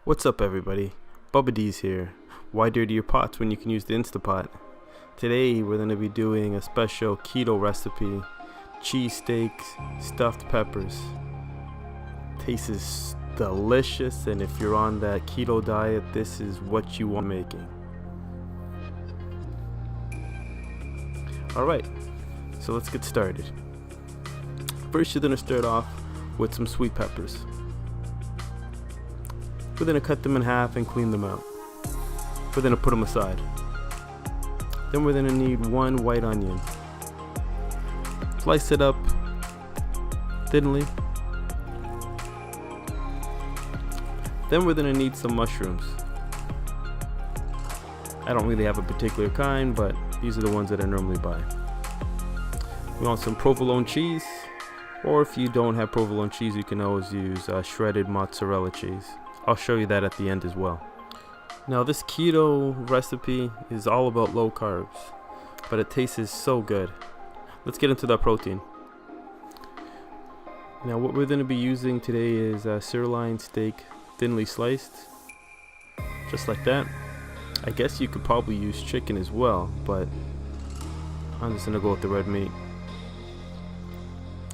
What's up everybody, Dees here. Why dirty your pots when you can use the Instapot? Today we're going to be doing a special keto recipe, cheesesteaks, stuffed peppers. Tastes delicious, and if you're on that keto diet, this is what you want making. Alright, so let's get started. First you're going to start off with some sweet peppers. We're going to cut them in half and clean them out. We're going to put them aside. Then we're going to need one white onion. Slice it up thinly. Then we're going to need some mushrooms. I don't really have a particular kind, but these are the ones that I normally buy. We want some provolone cheese, or if you don't have provolone cheese, you can always use shredded mozzarella cheese. I'll show you that at the end as well. Now this keto recipe is all about low carbs, but it tastes so good. Let's get into that protein. Now what we're going to be using today is sirloin steak, thinly sliced, just like that. I guess you could probably use chicken as well, but I'm just going to go with the red meat.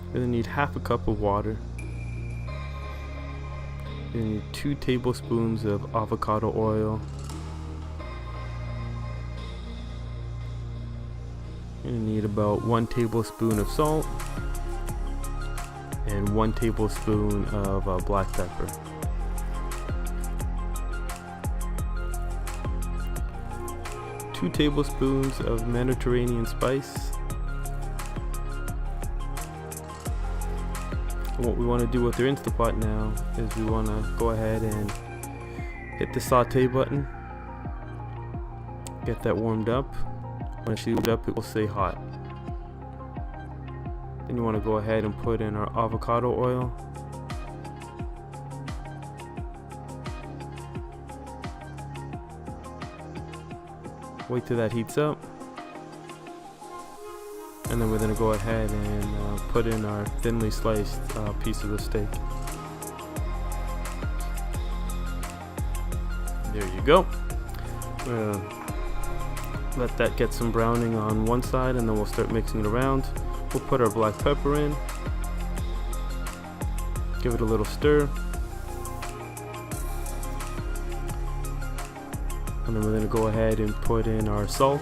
We're going to need half a cup of water. You're going to need 2 tablespoons of avocado oil. You're going to need about 1 tablespoon of salt and 1 tablespoon of black pepper. Two tablespoons of Mediterranean spice. What we want to do with our Instapot now is we want to go ahead and hit the sauté button, get that warmed up. When it's warmed up, it will say hot. Then you want to go ahead and put in our avocado oil. Wait till that heats up, and then we're going to go ahead and put in our thinly sliced pieces of steak. There you go. Let that get some browning on one side, and then we'll start mixing it around. We'll put our black pepper in, give it a little stir, and then we're going to go ahead and put in our salt.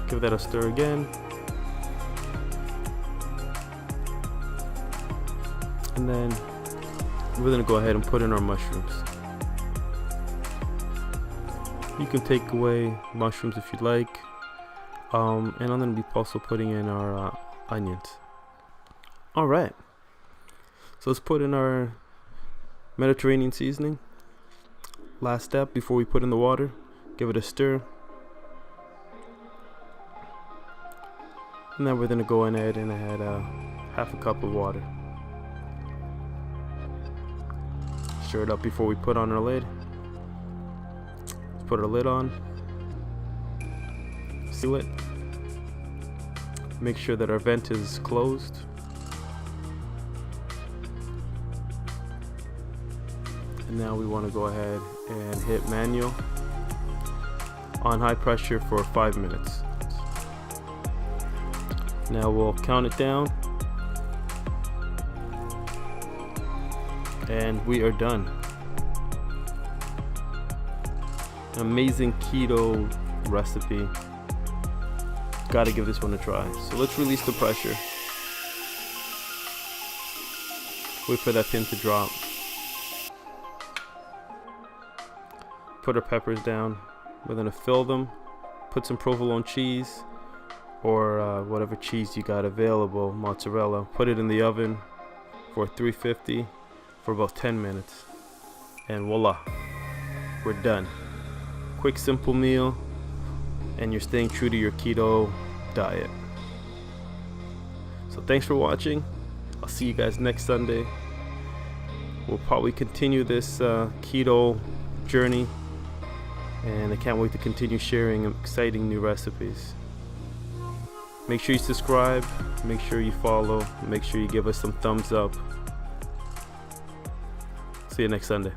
Give that a stir again, and then we're going to go ahead and put in our mushrooms. You can take away mushrooms if you'd like, and I'm going to be also putting in our onions. Alright, so let's put in our Mediterranean seasoning. Last step before we put in the water, give it a stir. And then we're going to go ahead and add half a cup of water. Stir it up before we put on our lid. Let's put our lid on. Seal it. Make sure that our vent is closed. And now we want to go ahead and hit manual on high pressure for 5 minutes. Now we'll count it down, and we are done. An amazing keto recipe. Gotta give this one a try. So let's release the pressure. Wait for that pin to drop. Put our peppers down. We're gonna fill them. Put some provolone cheese, or whatever cheese you got available, mozzarella. Put it in the oven for 350 for about 10 minutes, and voila, we're done. Quick, simple meal, and you're staying true to your keto diet. So thanks for watching. I'll see you guys next Sunday. We'll probably continue this keto journey, and I can't wait to continue sharing exciting new recipes. Make sure you subscribe, make sure you follow, make sure you give us some thumbs up. See you next Sunday.